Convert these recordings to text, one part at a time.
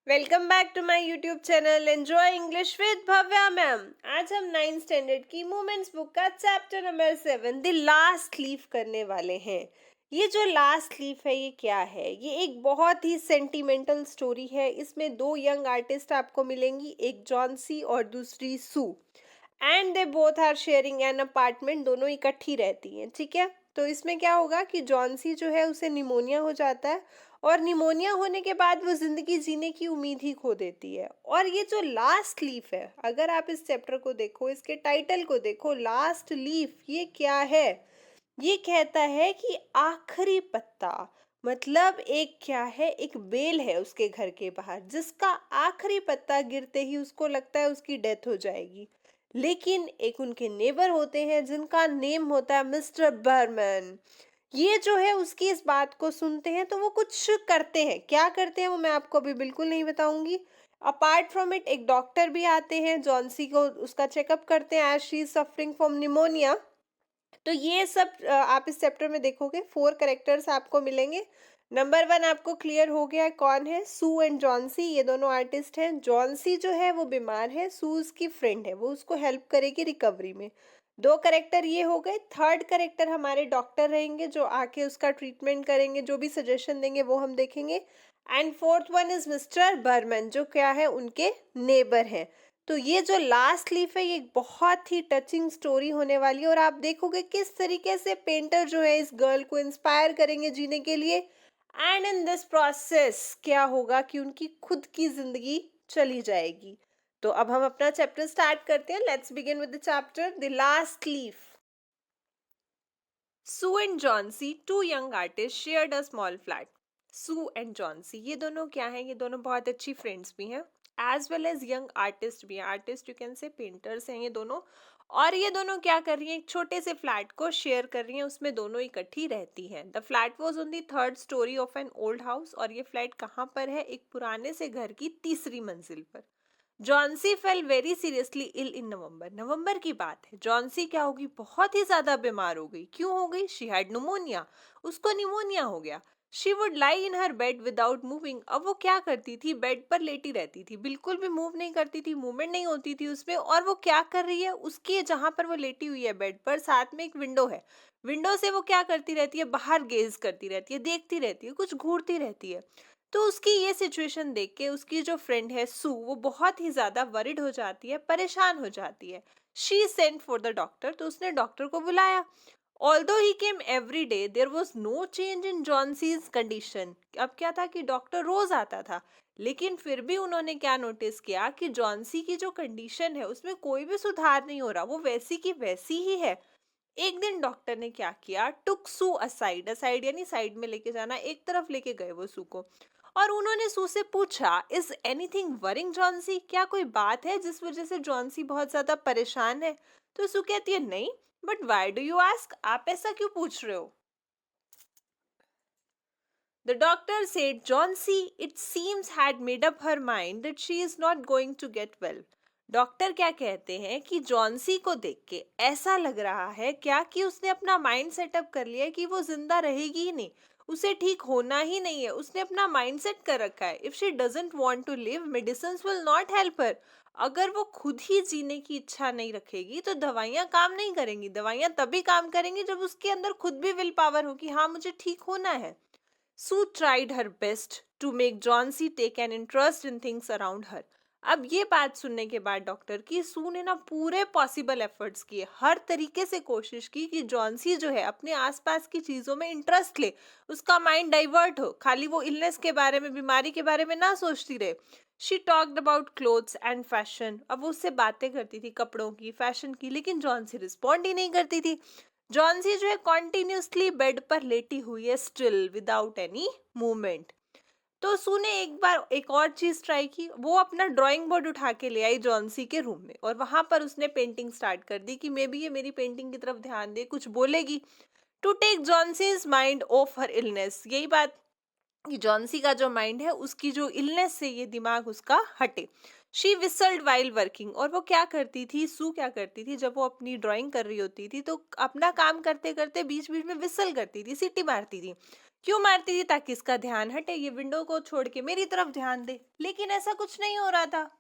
Welcome back to my YouTube channel enjoy English with Bhavya ma'am. आज हम 9th standard की moments book का chapter number 7 the last leaf करने वाले हैं। ये जो लास्ट लीफ है ये क्या है? ये एक बहुत ही सेंटिमेंटल स्टोरी है। इसमें दो यंग आर्टिस्ट आपको मिलेंगी, एक जॉनसी और दूसरी Sue. And they both are sharing an apartment, दोनों इकट्ठी रहती हैं। ठीक है, तो इसमें क्या होगा कि जॉनसी जो है उसे निमोनिया हो जाता है और निमोनिया होने के बाद वो जिंदगी जीने की उम्मीद ही खो देती है। और ये जो लास्ट लीफ है, अगर आप इस चैप्टर को देखो, इसके टाइटल को देखो, लास्ट लीफ, ये क्या है? ये कहता है कि आखिरी पत्ता। मतलब एक क्या है, एक बेल है उसके घर के बाहर जिसका आखिरी पत्ता गिरते ही उसको लगता है उसकी डेथ हो जाएगी। लेकिन एक उनके नेबर होते हैं जिनका नेम होता है मिस्टर बर्मन। ये जो है उसकी इस बात को सुनते हैं तो वो कुछ करते हैं। क्या करते हैं वो मैं आपको अभी बिल्कुल नहीं बताऊंगी। अपार्ट फ्रॉम इट एक डॉक्टर भी आते हैं, जॉनसी को उसका चेकअप करते हैं as she is suffering from pneumonia. तो ये सब आप इस चैप्टर में देखोगे। 4 कैरेक्टर्स आपको मिलेंगे। नंबर 1 आपको क्लियर हो गया है कौन है? सू एंड जॉनसी, ये दोनों आर्टिस्ट हैं। जॉनसी जो है वो बीमार है, सू उसकी फ्रेंड है, वो उसको हेल्प करेगी रिकवरी में। 2 कैरेक्टर ये हो गए। थर्ड कैरेक्टर हमारे डॉक्टर रहेंगे जो आके उसका ट्रीटमेंट करेंगे, जो भी सजेशन देंगे वो हम देखेंगे। And fourth one is mister Behrman जो क्या है, उनके नेबर हैं। तो ये जो लास्ट लीफ है ये एक बहुत ही टचिंग स्टोरी होने वाली है और आप देखोगे किस तरीके से पेंटर जो है इस गर्ल को इंस्पायर करेंगे जीने के लिए। एंड इन दिस प्रोसेस क्या होगा कि उनकी खुद की जिंदगी चली जाएगी। तो अब हम अपना चैप्टर स्टार्ट करते हैं। Let's begin with the chapter the last leaf. Sue and Johnsy, two young artist, shared a small flat. Sue and Johnsy ये दोनों क्या हैं? ये दोनों बहुत अच्छी फ्रेंड्स भी हैं, as well as young artist भी हैं। Artist you can say painters हैं ये दोनों। और ये दोनों क्या कर रही हैं? एक छोटे से फ्लैट को शेयर कर रही हैं, उसमें दोनों इकट्ठी रहती हैं। The flat was on the third story of an old house. और ये फ्लैट कहाँ पर है? एक पुराने से घर की तीसरी मंजिल पर। Johnsy fell very seriously ill in November. नवंबर की बात है। जॉनसी क्या होगी? बहुत ही ज्यादा बीमार हो गई। क्यों हो गई? शी हैड न्यूमोनिया, उसको निमोनिया हो गया। She would lie in her bed without moving. अब वो क्या करती थी? बेड पर लेटी रहती थी, बिल्कुल भी मूव नहीं करती थी, मूवमेंट नहीं होती थी उसमें। और वो क्या कर रही है? उसके जहां पर वो लेटी हुई है बेड पर, साथ में एक विंडो है। विंडो से वो क्या करती रहती है? बाहर गेज करती रहती है, देखती रहती है, कुछ घूरती रहती है। तो उसकी ये सिचुएशन देख के उसकी जो फ्रेंड है सू, वो बहुत ही ज्यादा वरिड हो जाती है, परेशान हो जाती है। She sent for the doctor, तो उसने डॉक्टर को बुलाया। Although he came every day there was no change in Johnsy's condition. अब क्या था कि डॉक्टर रोज आता था, लेकिन फिर भी उन्होंने क्या नोटिस किया कि जॉनसी की जो कंडीशन है उसमें कोई भी सुधार नहीं हो रहा, वो वैसी की वैसी ही है। एक दिन डॉक्टर ने क्या किया? टुक सू असाइड, असाइड यानी साइड में लेके जाना, एक तरफ लेके गए वो सू को। और उन्होंने सू से पूछा, इज एनीथिंग वरिंग जॉनसी? क्या कोई बात है जिस वजह से जॉनसी बहुत ज्यादा परेशान है? तो सू कहती है नहीं। But why do you ask? आप ऐसा क्यों पूछ रहे हो? The doctor said Johnsy, it seems, had made up her mind that she is not going to get well. Doctor क्या कहते हैं कि जॉनसी को देख के ऐसा लग रहा है क्या कि उसने अपना माइंड सेटअप कर लिया है कि वो जिंदा रहेगी ही नहीं, उसे ठीक होना ही नहीं है। उसने अपना माइंड सेट कर रखा है, if she doesn't want to live medicine will not help her. अगर वो खुद ही जीने की इच्छा नहीं रखेगी तो दवाइयां काम नहीं करेंगी। दवाइयां तभी काम करेंगी जब उसके अंदर खुद भी विल पावर हो कि हाँ मुझे ठीक होना है। Sue tried her best to make Johnsy take an interest in things around her. अब ये बात सुनने के बाद डॉक्टर की, सू ने ना पूरे पॉसिबल एफर्ट्स किए, हर तरीके से कोशिश की कि जॉनसी जो है अपने आसपास की चीजों में इंटरेस्ट ले, उसका माइंड डाइवर्ट हो, खाली वो इलनेस के बारे में, बीमारी के बारे में ना सोचती रहे। She talked about clothes and fashion. अब वो उससे बातें करती थी कपड़ों की, फैशन की, लेकिन जॉनसी रिस्पॉन्ड ही नहीं करती थी। जॉनसी जो है कॉन्टिन्यूसली बेड पर लेटी हुई है, स्टिल विदाउट एनी मूवमेंट। तो सू ने एक बार एक और चीज ट्राई की, वो अपना ड्राइंग बोर्ड उठा के ले आई जॉनसी के रूम में और वहां पर उसने पेंटिंग स्टार्ट कर दी कि मे बी ये मेरी पेंटिंग की तरफ ध्यान दे, कुछ बोलेगी, to take Johnsy's mind off her illness. यही बात कि जॉनसी का जो माइंड है उसकी जो इलनेस से ये दिमाग उसका हटे। She whistled while working. और वो क्या करती थी, सू क्या करती थी, जब वो अपनी ड्राइंग कर रही होती थी तो अपना काम करते करते बीच बीच में विसल करती थी, सीटी मारती थी। क्यों मारती थी? ताकि इसका ध्यान हटे, ये विंडो को छोड़ के मेरी तरफ ध्यान दे, लेकिन ऐसा कुछ नहीं हो रहा था।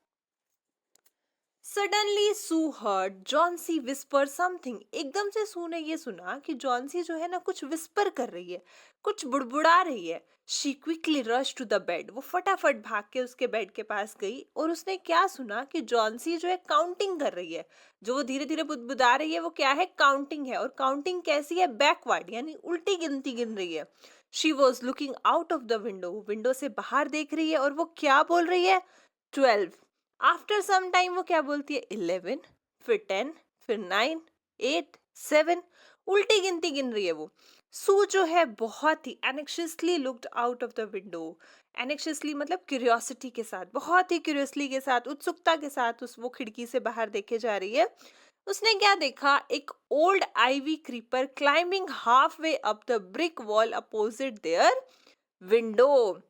सडनली सू हर्ड जॉन्सी विस्पर समथिंग। एकदम से सू ने ये सुना कि जॉन्सी जो है ना कुछ विस्पर कर रही है, कुछ बुड़बुड़ा रही है। She quickly rush to the bed. वो फटाफट भाग के उसके बेड के पास गई और उसने क्या सुना कि जॉन्सी जो है काउंटिंग कर रही है। जो वो धीरे धीरे बुदबुदा रही है वो क्या है? काउंटिंग है। और काउंटिंग कैसी है? बैकवर्ड, यानी उल्टी गिनती गिन रही है। She was looking out of the window. Window से बाहर देख रही है और वो क्या बोल रही है? 12। आफ्टर सम टाइम वो क्या बोलती है? 11, फिर 10, फिर 9, 8, 7। उल्टी गिनती गिन रही है वो। सू जो है बहुत ही anxiously looked out of the window. Anxiously मतलब क्यूरियोसिटी के साथ, बहुत ही क्यूरियसली के साथ, उत्सुकता के साथ उस वो खिड़की से बाहर देखे जा रही है। उसने क्या देखा? एक old ivy creeper climbing half way up the brick wall opposite their window.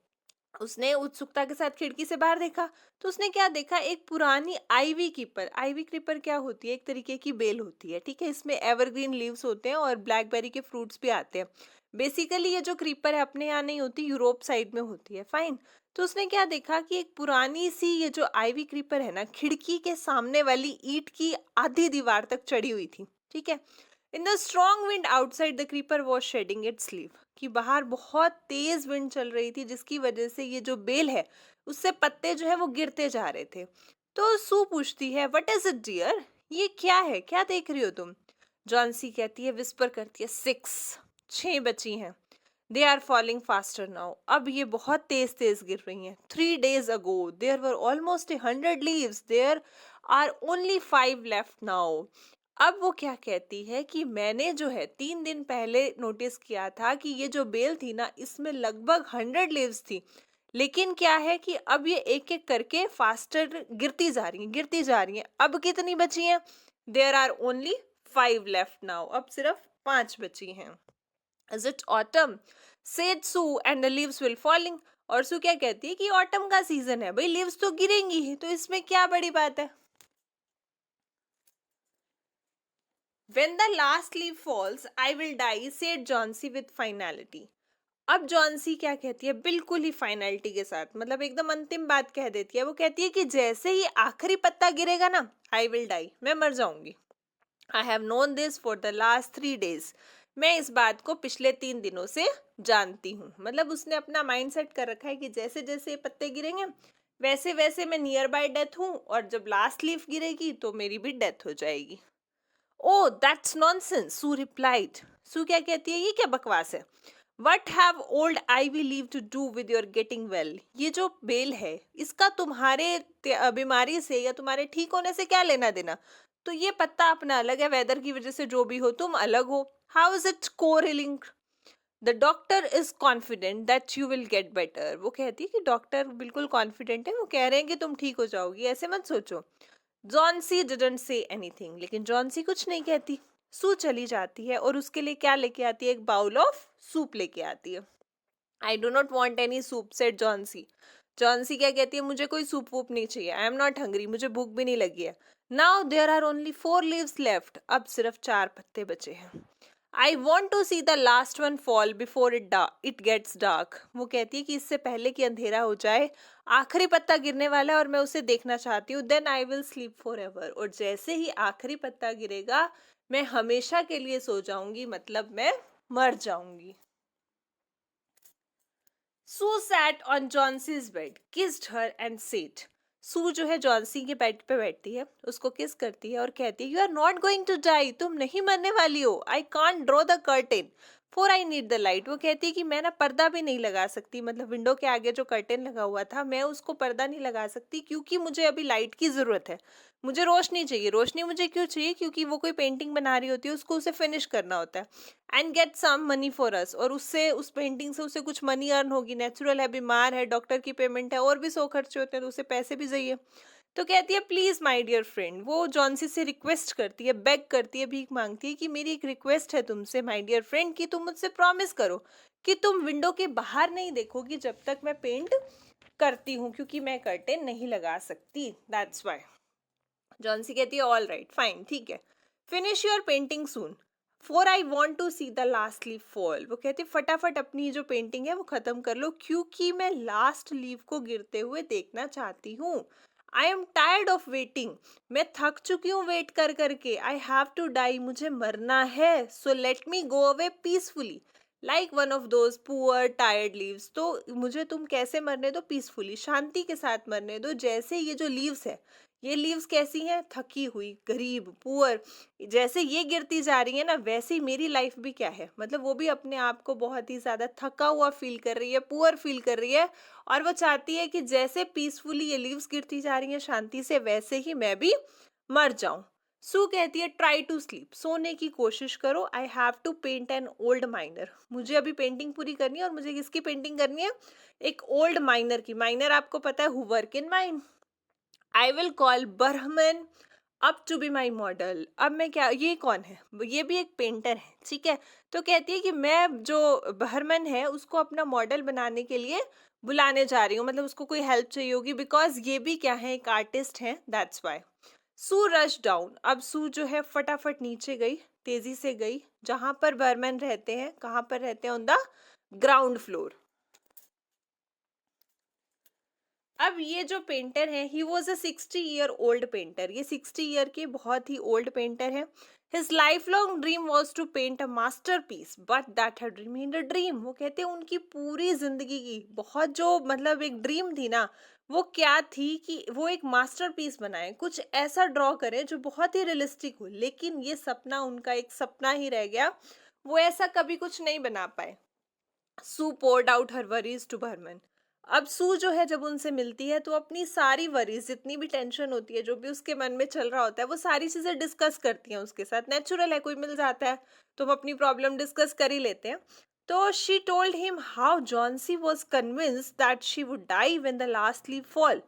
उसने उत्सुकता के साथ खिड़की से बाहर देखा तो उसने क्या देखा? एक पुरानी आईवी क्रीपर। आईवी क्रीपर क्या होती है? एक तरीके की बेल होती है, ठीक है। इसमें एवरग्रीन लीव्स होते हैं और ब्लैकबेरी के फ्रूट्स भी आते हैं। बेसिकली ये जो क्रीपर है अपने यहाँ नहीं होती, यूरोप साइड में होती है, फाइन। तो उसने क्या देखा कि एक पुरानी सी ये जो आईवी क्रीपर है ना, खिड़की के सामने वाली ईंट की आधी दीवार तक चढ़ी हुई थी, ठीक है। In the strong wind outside the creeper was shedding its leave. कि बाहर बहुत तेज विंड चल रही थी जिसकी वजह से ये जो बेल है उससे पत्ते जो है वो गिरते जा रहे थे। तो सू पूछती है, व्हाट इज इट डियर? ये क्या है? क्या देख रही हो तुम? जॉन्सी कहती है, विस्पर करती है, 6। 6 बची हैं। They are falling faster now. अब ये बहुत तेज तेज गिर रही हैं। 3 days ago there were almost 100 leaves, there are only 5 left now. अब वो क्या कहती है कि मैंने जो है 3 दिन पहले नोटिस किया था कि ये जो बेल थी ना इसमें लगभग 100 लीव्स थी, लेकिन क्या है कि अब ये एक एक करके फास्टर गिरती जा रही हैं, गिरती जा रही हैं। अब कितनी बची हैं? There are only 5 left now. अब सिर्फ 5 बची हैं। Is it autumn? Said Sue, and the leaves will falling. और सू क्या कहती है कि ऑटम का सीजन है भाई, लीव्स तो गिरेंगी ही, तो इसमें क्या बड़ी बात है। When the last leaf falls, I will die, said Johnsy with finality. अब जॉन्सी क्या कहती है? बिल्कुल ही फाइनलिटी के साथ, मतलब एकदम अंतिम बात कह देती है। वो कहती है कि जैसे ही आखिरी पत्ता गिरेगा ना, आई विल डाई, मैं मर जाऊंगी। I have known this for the last 3 days। मैं इस बात को पिछले 3 दिनों से जानती हूँ। मतलब उसने अपना माइंड सेट कर रखा है कि जैसे जैसे ये पत्ते गिरेंगे वैसे वैसे मैं नियर बाय डेथ हूँ, और जब लास्ट लीफ गिरेगी तो मेरी भी डेथ हो जाएगी। Oh that's nonsense, Sue replied. Sue क्या कहती है? ये क्या बकवास है। What have old ivy leaves to do with your getting well? ये जो बेल है इसका तुम्हारे बीमारी से या तुम्हारे ठीक होने से क्या लेना देना? तो ये पत्ता अपना अलग है, वेदर की वजह से जो भी हो तुम अलग हो। How is it quarrelling? The doctor is confident that you will get better. वो कहती है कि डॉक्टर बिल्कुल कॉन्फिडेंट है, वो कह रहे हैं कि तुम ठीक हो जाओगी, ऐसे मत सोचो। Johnsy didn't say anything. लेकिन जॉन्सी कुछ नहीं कहती। सू चली जाती है और उसके लिए क्या लेके आती है? एक बाउल ऑफ सूप लेके आती है। I do not want any soup, said Johnsy. Johnsy क्या कहती है? मुझे कोई सूप वूप नहीं चाहिए। आई एम नॉट हंग्री, मुझे भूख भी नहीं लगी है। Now there are only 4 leaves left. अब सिर्फ 4 पत्ते बचे हैं। I want to see the last one fall before it gets dark. वो कहती है कि इससे पहले कि अंधेरा हो जाए, आखिरी पत्ता गिरने वाला है और मैं उसे देखना चाहती हूँ। Then I will sleep forever. और जैसे ही आखिरी पत्ता गिरेगा मैं हमेशा के लिए सो जाऊंगी, मतलब मैं मर जाऊंगी। Sue sat on Johnsy's bed, kissed her and said. Sue जो है जॉन्सी के बेड पे बैठती है, उसको किस करती है और कहती है, you are not going to die, तुम नहीं मरने वाली हो। I can't draw the curtain for I need the light. वो कहती है कि मैं ना पर्दा भी नहीं लगा सकती, मतलब विंडो के आगे जो कर्टेन लगा हुआ था मैं उसको पर्दा नहीं लगा सकती क्योंकि मुझे अभी लाइट की जरूरत है। मुझे रोशनी चाहिए। रोशनी मुझे क्यों चाहिए? क्योंकि वो कोई पेंटिंग बना रही होती है, उसको उसे फिनिश करना होता है। And get some money for us. और उससे, उस पेंटिंग से उसे कुछ मनी अर्न होगी। नेचुरल है, बीमार है, डॉक्टर की पेमेंट है, और भी 100 खर्चे होते हैं, तो उसे पैसे भी चाहिए। तो कहती है, प्लीज माय डियर फ्रेंड। वो जॉन्सी से रिक्वेस्ट करती है, बेग करती है, भीख मांगती है कि मेरी एक रिक्वेस्ट है तुमसे माय डियर फ्रेंड, कि तुम मुझसे प्रॉमिस करो कि तुम विंडो के बाहर नहीं देखोगी जब तक मैं पेंट करती हूँ, क्योंकि मैं कर्टेन नहीं लगा सकती, दैट्स वाई। जॉन्सी कहती है, ऑल राइट फाइन, ठीक है, finish your painting soon. For I want to see the last leaf fall. वो कहती है फटाफट अपनी जो पेंटिंग है वो खत्म कर लो, क्योंकि मैं लास्ट लीफ को गिरते हुए देखना चाहती हूँ। I am tired of waiting. मैं थक चुकी हूँ वेट कर करके। I have to die. मुझे मरना है। So let me go away peacefully like one of those poor tired leaves. तो मुझे तुम कैसे मरने दो? पीसफुली, शांति के साथ मरने दो। जैसे ये जो लीव्स है, ये लीव्स कैसी हैं? थकी हुई, गरीब, पुअर। जैसे ये गिरती जा रही है ना, वैसे ही मेरी लाइफ भी क्या है, मतलब वो भी अपने आप को बहुत ही ज्यादा थका हुआ फील कर रही है, पुअर फील कर रही है। और वो चाहती है कि जैसे पीसफुली ये लीव्स गिरती जा रही हैं शांति से, वैसे ही मैं भी मर जाऊं। सू कहती है ट्राई टू स्लीप। सोने की कोशिश करो। I have to paint an old miner. मुझे अभी पेंटिंग पूरी करनी है। और मुझे किसकी पेंटिंग करनी है? एक ओल्ड माइनर की। माइनर आपको पता है, who work in mine. I will call Behrman up to be my model. अब मैं क्या, ये कौन है? ये भी एक पेंटर है, ठीक है। तो कहती है कि मैं जो बर्हमन है उसको अपना मॉडल बनाने के लिए बुलाने जा रही हूँ, मतलब उसको कोई हेल्प चाहिए होगी, बिकॉज ये भी क्या है, एक आर्टिस्ट है, that's why. Sue rush down. अब सू जो है फटाफट नीचे गई, तेजी से गई, जहां पर बर्मन रहते हैं। कहाँ पर रहते हैं? On the ground floor. अब ये जो पेंटर है, he was a 60 year old painter. ये 60 ईयर के बहुत ही ओल्ड पेंटर है। His lifelong dream was to paint a masterpiece but that had remained a dream. वो कहते हैं उनकी पूरी जिंदगी की बहुत जो मतलब एक ड्रीम थी ना, वो क्या थी कि वो एक मास्टर पीस बनाए, कुछ ऐसा ड्रॉ करें जो बहुत ही रियलिस्टिक हो। लेकिन ये सपना उनका एक सपना ही रह गया, वो ऐसा कभी कुछ नहीं बना पाए। Sue poured out her worries to Behrman. अब सू जो है जब उनसे मिलती है तो अपनी सारी वरीज, जितनी भी टेंशन होती है, जो भी उसके मन में चल रहा होता है, वो सारी चीजें डिस्कस करती हैं उसके साथ। नेचुरल है, कोई मिल जाता है तो हम अपनी प्रॉब्लम डिस्कस कर ही लेते हैं। तो she told him how Johnsy was convinced that she would die when the last leaf fall.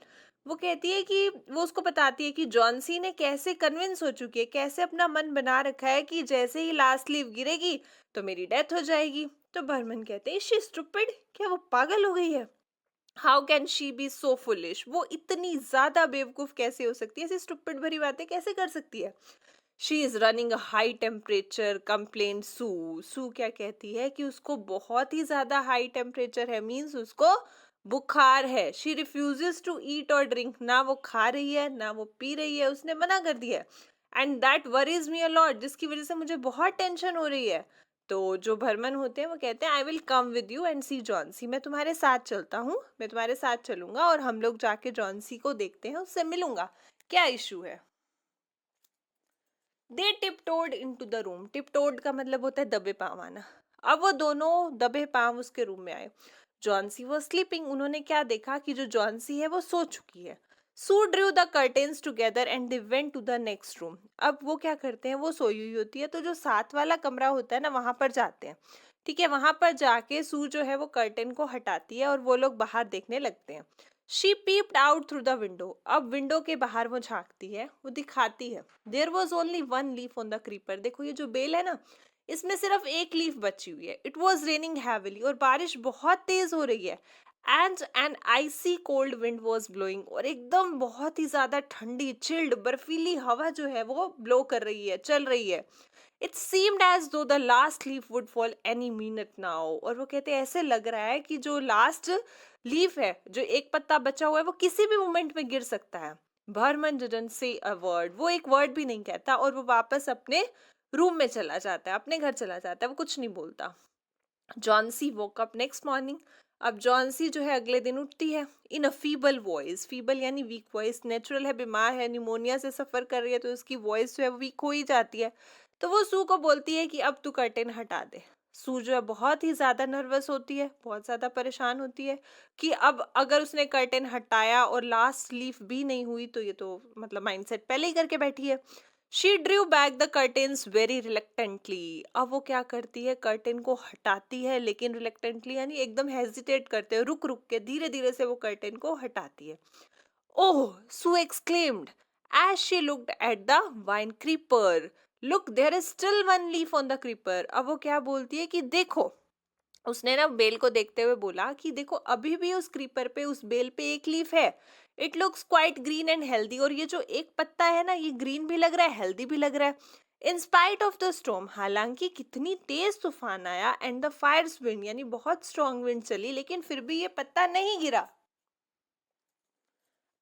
वो कहती है कि वो उसको बताती है कि जॉन्सी ने कैसे कन्विंस हो चुकी है, कैसे अपना मन बना रखा है कि जैसे ही लास्ट लीफ गिरेगी तो मेरी डेथ हो जाएगी। तो बर्मन कहते हैं शी स्टूपिड। क्या वो पागल हो गई है? How can she be so foolish. वो इतनी ज्यादा बेवकूफ कैसे हो सकती है? ऐसी स्टूपिड भरी बातें कैसे कर सकती है? She is running a high temperature complain Sue. Sue क्या कहती है कि उसको बहुत ही ज्यादा हाई टेम्परेचर है, मीन्स उसको बुखार है। शी रिफ्यूजेस टू ईट और ड्रिंक। ना वो खा रही है ना वो पी रही है, उसने मना कर दिया है। And that worries me a lot, जिसकी वजह से मुझे बहुत टेंशन हो रही है। तो जो भरमन होते हैं वो कहते हैं I will come with you and see Johnsy. मैं तुम्हारे साथ चलता हूँ, मैं तुम्हारे साथ चलूंगा और हम लोग जाके जॉन्सी को देखते हैं, उससे मिलूंगा। क्या इशू है? दे टिपटोड इन टू द रूम। टिपटोड का मतलब होता है दबे पाँव आना। अब वो दोनों दबे पाँव उसके रूम में आए। जॉन्सी वो स्लीपिंग। उन्होंने क्या देखा कि जो जॉन्सी है वो सो चुकी है। Sue drew the curtains together and they went to the next room. अब वो क्या करते हैं, वो सोई हुई होती है तो जो साथ वाला कमरा होता है ना, वहां पर जाते हैं। ठीक है, वहां पर जाके सू जो है वो कर्टेन को हटाती है और वो लोग बाहर देखने लगते हैं। She peeped out through the window. अब विंडो के बाहर वो झांकती है, वो दिखाती है there was only one leaf on the creeper. देखो ये जो बेल है ना, इसमें सिर्फ एक लीफ बची हुई है। It was raining heavily. और बारिश बहुत तेज हो रही है। And an icy cold wind was blowing. और एकदम बहुत ही ज्यादा ठंडी चिल्ड बर्फीली हवा जो है वो ब्लो कर रही है, चल रही है। इट सीम्ड एज दो the last leaf would fall any minute now. और वो कहते हैं ऐसे लग रहा है कि जो लास्ट लीफ है, जो एक पत्ता बचा हुआ है, वो किसी भी मोमेंट में गिर सकता है। भरमन डिडंट से अ वर्ड। वो एक वर्ड भी नहीं कहता और वो वापस अपने रूम में चला जाता है, अपने घर चला जाता है, वो कुछ नहीं बोलता। Johnsy woke up next morning. अब जॉन्सी जो है अगले दिन उठती है इन अ फीबल वॉइस। फीबल यानी वीक वॉइस। नेचुरल है, बीमार है, निमोनिया से सफर कर रही है तो उसकी वॉइस जो है वीक हो ही जाती है। तो वो सू को बोलती है कि अब तू कर्टेन हटा दे। सू जो है बहुत ही ज्यादा नर्वस होती है, बहुत ज्यादा परेशान होती है कि अब अगर उसने कर्टेन हटाया और लास्ट लीफ भी नहीं हुई तो ये तो मतलब माइंडसेट पहले ही करके बैठी है। She Drew back the curtains very reluctantly. अब वो क्या करती है, कर्टेन को हटाती है, लेकिन रिलेक्टेंटली यानी एकदम हेजिटेट करते हुए, रुक रुक के धीरे धीरे से वो कर्टेन को हटाती है। Oh, Sue exclaimed as she looked at the vine creeper. Look there is still one leaf on the creeper. अब वो क्या बोलती है कि देखो, उसने ना बेल को देखते हुए बोला कि देखो अभी भी उस क्रीपर पे, उस बेल पे एक लीफ है। It looks quite green and healthy. और ये जो एक पत्ता है ना, ये ग्रीन भी लग रहा है, हेल्दी भी लग रहा है। In spite of the storm, हालांकि कितनी तेज तूफान आया, एंड द फायर्स विंड यानी बहुत स्ट्रॉन्ग विंड चली, लेकिन फिर भी ये पत्ता नहीं गिरा।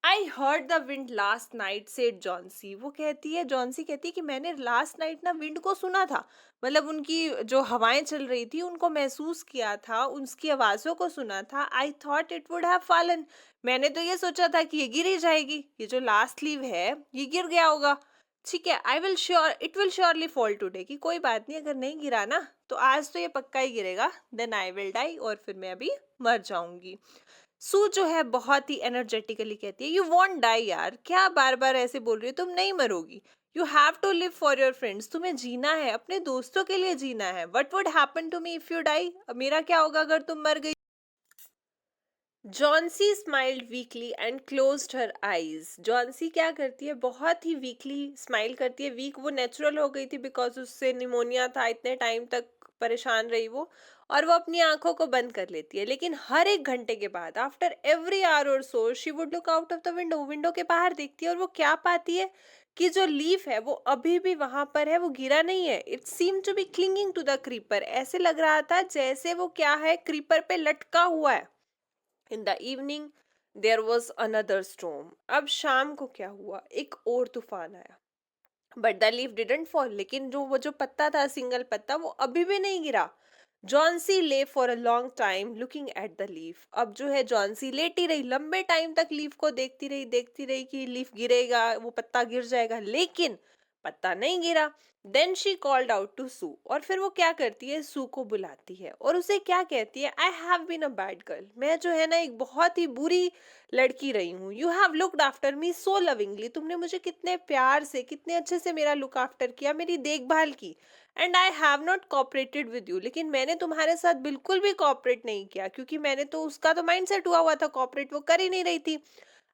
I heard the wind last night said Johnsy, वो कहती है, जॉन्सी कहती है कि मैंने लास्ट नाइट ना विंड को सुना था, मतलब उनकी जो हवाएं चल रही थी उनको महसूस किया था, उसकी आवाजों को सुना था। I thought it would have fallen, मैंने तो ये सोचा था कि ये गिर ही जाएगी, ये जो लास्ट लीव है ये गिर गया होगा। ठीक है, I will sure it will surely fall today, कि कोई बात नहीं, अगर नहीं गिरा ना तो आज तो ये पक्का ही गिरेगा, देन आई विल डाई, और फिर मैं अभी मर जाऊंगी। सू जो है बहुत ही एनर्जेटिकली कहती है, यू वॉन्ट डाई यार, क्या बार बार ऐसे बोल रही हो, तुम नहीं मरोगी। You have to live for your friends, तुम्हें जीना है, अपने दोस्तों के लिए जीना है। What would happen to me if you die, मेरा क्या होगा अगर तुम मर गई। Johnsy smiled weakly and closed her eyes, Johnsy क्या करती है, बहुत ही वीकली स्माइल करती है, वीक वो नेचुरल हो गई थी बिकॉज उससे निमोनिया था, इतने टाइम तक परेशान रही वो, और वो अपनी आंखों को बंद कर लेती है। लेकिन हर एक घंटे के बाद, आफ्टर एवरी आवर और so, she would look out of the window, window के बाहर देखती है, और वो क्या पाती है कि जो लीफ है वो अभी भी वहां पर है, वो गिरा नहीं है। It seem to be clinging to the creeper, ऐसे लग रहा था जैसे वो क्या है, क्रीपर पे लटका हुआ है। In the evening there was another storm, अब शाम को क्या हुआ, एक और तूफान आया, but the leaf didn't fall, लेकिन जो वो जो पत्ता था, सिंगल पत्ता, वो अभी भी नहीं गिरा। जॉन्सी ले for a long time looking at the leaf, अब जो है जॉन्सी लेटी रही, लंबे टाइम तक लीफ को देखती रही कि लीफ गिरेगा, वो पत्ता गिर जाएगा, लेकिन पत्ता नहीं गिरा। Then she called out to Sue, और फिर वो क्या करती है, सू को बुलाती है और उसे क्या कहती है, I have been a bad girl, मैं जो है ना एक बहुत ही बुरी लड़की रही हूँ। You have looked after me so lovingly, तुमने मुझे कितने प्यार से, कितने अच्छे से मेरा लुक आफ्टर किया, मेरी देखभाल की, and I have not cooperated with you, लेकिन मैंने तुम्हारे साथ बिल्कुल भी कोऑपरेट नहीं किया, क्योंकि मैंने तो, उसका तो माइंड सेट हुआ हुआ था, कोऑपरेट वो कर ही नहीं रही थी।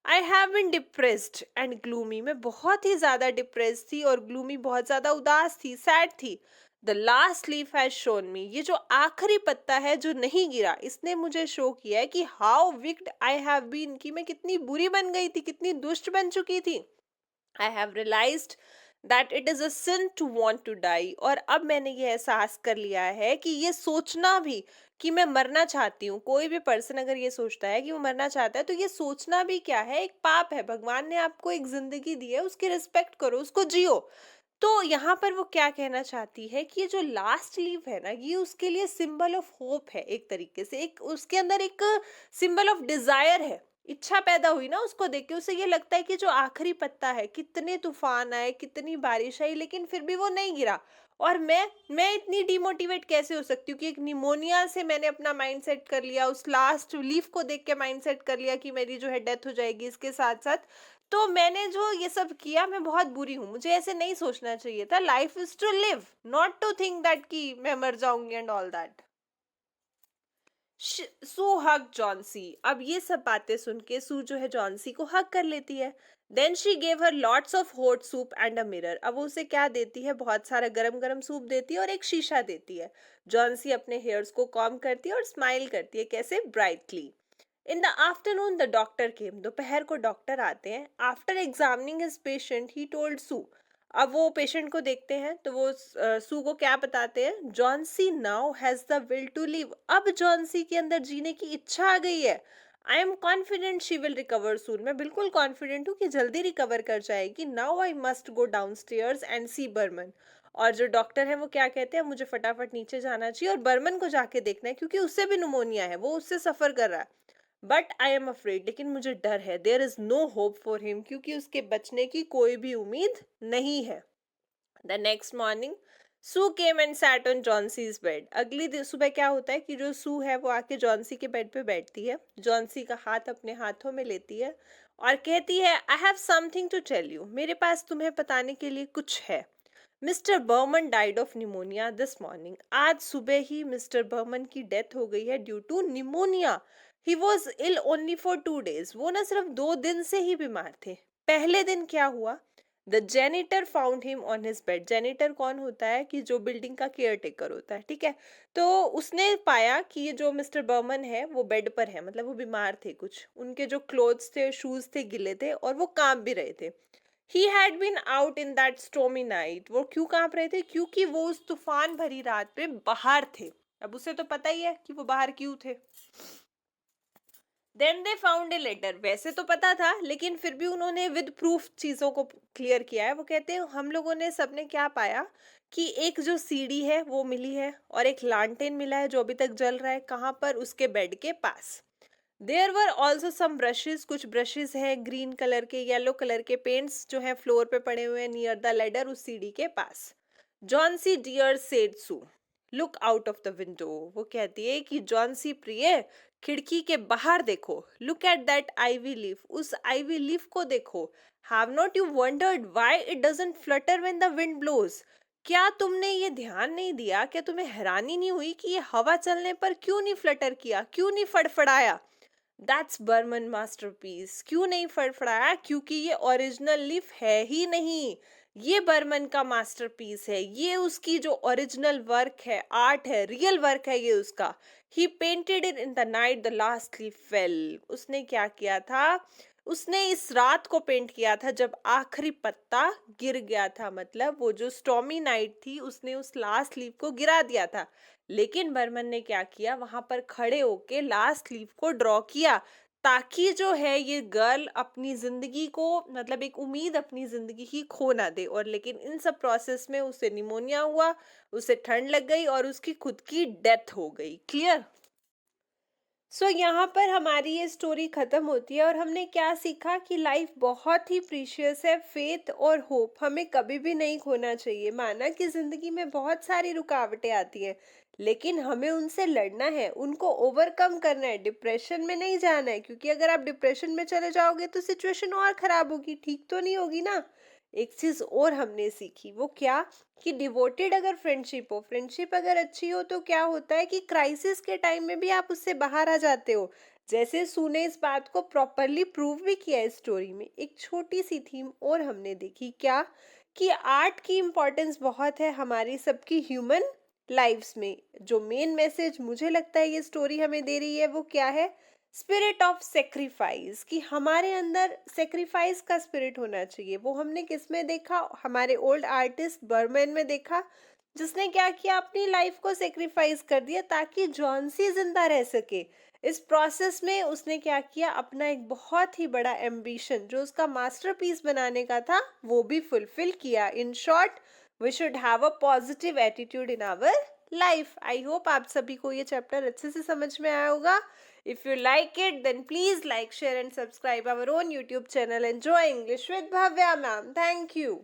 I have been depressed and gloomy, मैं बहुत ही ज्यादा डिप्रेस थी और ग्लूमी, बहुत ज्यादा उदास थी, सैड थी। The last leaf has shown me, ये जो आखिरी पत्ता है जो नहीं गिरा, इसने मुझे शो किया है कि how wicked I have been, कि मैं कितनी बुरी बन गई थी, कितनी दुष्ट बन चुकी थी। I have realised that it is a sin to want to die, और अब मैंने ये एहसास कर लिया है कि ये सोचना भी कि मैं मरना चाहती हूँ, कोई भी पर्सन अगर ये सोचता है कि वो मरना चाहता है, तो ये सोचना भी क्या है, एक पाप है। भगवान ने आपको एक जिंदगी दी है, उसकी रिस्पेक्ट करो, उसको जियो। तो यहाँ पर वो क्या कहना चाहती है कि ये जो लास्ट लीव है ना, ये उसके लिए सिंबल ऑफ होप है, एक तरीके से एक उसके अंदर एक सिंबल ऑफ डिजायर है, इच्छा पैदा हुई ना उसको देख के, उसे ये लगता है कि जो आखिरी पत्ता है, कितने तूफान आए, कितनी बारिश आई, लेकिन फिर भी वो नहीं गिरा, और मैं इतनी डिमोटिवेट कैसे हो सकती हूँ कि एक निमोनिया से मैंने अपना माइंड सेट कर लिया, उस लास्ट लीफ को देख के माइंड सेट कर लिया कि मेरी जो है डेथ हो जाएगी इसके साथ साथ। तो मैंने जो ये सब किया, मैं बहुत बुरी हूँ, मुझे ऐसे नहीं सोचना चाहिए था, life is to live, not to think that कि मैं मर जाऊंगी and all that. Sue hug Johnsy, अब ये सब बातें सुन के सू जो है जॉन्सी को हग कर लेती है। Then she gave her lots of hot soup and a mirror, अब वो उसे क्या देती है, बहुत सारा गरम गरम सूप देती है और एक शीशा देती है। जॉन्सी अपने हेयर्स को कॉम करती है और स्माइल करती है, कैसे, brightly. In the afternoon the doctor came, दोपहर को डॉक्टर आते हैं। After examining his patient he told Sue, अब वो पेशेंट को देखते हैं तो वो सू को क्या बताते हैं, Johnsy now has the will to live, अब जॉन्सी के अंदर जीने की इच्छा आ गई है। I am confident she will recover soon, मैं बिल्कुल कॉन्फिडेंट हूँ कि जल्दी रिकवर कर जाएगी। Now I must go down stairs and see Behrman, और जो डॉक्टर है वो क्या कहते हैं, मुझे फटाफट नीचे जाना चाहिए और बर्मन को जाके देखना है, क्योंकि उससे भी निमोनिया है, वो उससे सफर कर रहा है। बट आई एम अफ्रेड, लेकिन मुझे डर है, there is no hope for him, क्योंकि उसके बचने की कोई भी उम्मीद नहीं है। The next morning Sue came and sat on Johnsy's bed, अगली दिन सुबह क्या होता है कि जो सू है वो आके जॉन्सी के बेड पे बैठती है, जॉन्सी का हाथ अपने हाथों में लेती है और कहती है, I have something to tell you, मेरे पास तुम्हें बताने के लिए कुछ है। Mister Behrman died of pneumonia this morning, आज सुबह ही मिस्टर बर्मन की डेथ हो गई है due to pneumonia. He was ill only for 2 days, वो ना सिर्फ 2 दिन से ही बीमार थे। पहले दिन क्या हुआ, the janitor found him on his bed, janitor कौन होता है कि जो बिल्डिंग का केयर टेकर होता है, ठीक है। तो उसने पाया कि ये जो मिस्टर बर्मन है वो बेड पर है, मतलब वो बीमार थे, कुछ उनके जो क्लोथ्स थे, शूज थे, गिले थे और वो कांप भी रहे थे। He had been out in that stormy night. वो क्यों कांप रहे थे? क्योंकि वो उस तूफान भरी रात पे बाहर थे। अब उसे तो पता ही है कि वो बाहर क्यों थे। Then they found a letter. वैसे तो पता था, लेकिन फिर भी उन्होंने विद प्रूफ चीजों को क्लियर किया है। वो कहते हैं हम लोगों ने सबने क्या पाया कि एक जो सीढ़ी है वो मिली है और एक लालटेन मिला है जो अभी तक जल रहा है। कहाँ पर? उसके बेड के पास। There were also some brushes. कुछ ब्रशेस हैं ग्रीन कलर के, येलो कलर के पेंट्स जो है फ्लोर पे पड़े हुए हैं नियर द लेडर, उस सीढ़ी के पास। Johnsy dear said Sue, look out of the window. वो कहती है कि जॉन सी प्रिय, खिड़की के बाहर देखो। Look at that ivy leaf, उस आईवी लीफ को देखो। Have not you wondered why it doesn't flutter when the wind blows. क्या तुमने ये ध्यान नहीं दिया? क्या तुम्हें हैरानी नहीं हुई कि ये हवा चलने पर क्यों नहीं फ्लटर किया, क्यों नहीं फड़फड़ाया? That's Burman masterpiece. क्यों नहीं फड़फड़ाया? क्योंकि ये ओरिजिनल लीफ है ही नहीं। ये बर्मन का मास्टरपीस है। ये उसकी जो ओरिजिनल वर्क है, आर्ट है, रियल वर्क है ये उसका। He painted it in the night the last leaf fell. उसने क्या किया था? उसने इस रात को पेंट किया था जब आखिरी पत्ता गिर गया था। मतलब वो जो स्टॉर्मी नाइट थी उसने उस लास्ट लीफ को गिरा दिया था। लेकिन बर्मन ने क्या किया? वहां पर खड़े होके लास्ट लीफ को ड्रॉ किया, ताकि जो है ये गर्ल अपनी जिंदगी को, मतलब एक उम्मीद अपनी जिंदगी की खो ना दे। और लेकिन इन सब प्रोसेस में उसे निमोनिया हुआ, उसे ठंड लग गई और उसकी खुद की डेथ हो गई। क्लियर? यहाँ पर हमारी ये स्टोरी खत्म होती है और हमने क्या सीखा कि लाइफ बहुत ही प्रीशियस है। फेथ और होप हमें कभी भी नहीं खोना चाहिए। माना कि जिंदगी में बहुत सारी रुकावटें आती हैं, लेकिन हमें उनसे लड़ना है, उनको ओवरकम करना है। डिप्रेशन में नहीं जाना है, क्योंकि अगर आप डिप्रेशन में चले जाओगे तो सिचुएशन और खराब होगी, ठीक तो नहीं होगी ना। एक चीज और हमने सीखी, वो क्या? कि डिवोटेड अगर फ्रेंडशिप हो, फ्रेंडशिप अगर अच्छी हो, तो क्या होता है कि क्राइसिस के टाइम में भी आप उससे बाहर आ जाते हो। जैसे सू ने इस बात को प्रॉपरली प्रूव भी किया है स्टोरी में। एक छोटी सी थीम और हमने देखी, क्या? कि आर्ट की इम्पोर्टेंस बहुत है हमारी सबकी ह्यूमन लाइफ्स में। जो मेन मैसेज मुझे लगता है ये स्टोरी हमें दे रही है वो क्या है? Spirit of sacrifice. कि हमारे अंदर सेक्रीफाइस का स्पिरिट होना चाहिए। वो हमने किस में देखा? हमारे ओल्ड आर्टिस्ट बर्मन में देखा, जिसने क्या किया? अपनी लाइफ को सेक्रीफाइस कर दिया ताकि जॉनसी जिंदा रह सके। इस प्रोसेस में उसने क्या किया? अपना एक बहुत ही बड़ा एम्बिशन जो उसका मास्टरपीस बनाने का था वो भी फुलफिल किया। In short, we should have a positive attitude in our life. I hope आप सभी को ये चैप्टर अच्छे से समझ में आया होगा। If you like it, then please like, share and subscribe our own YouTube channel Enjoy English with Bhavya ma'am. Thank you.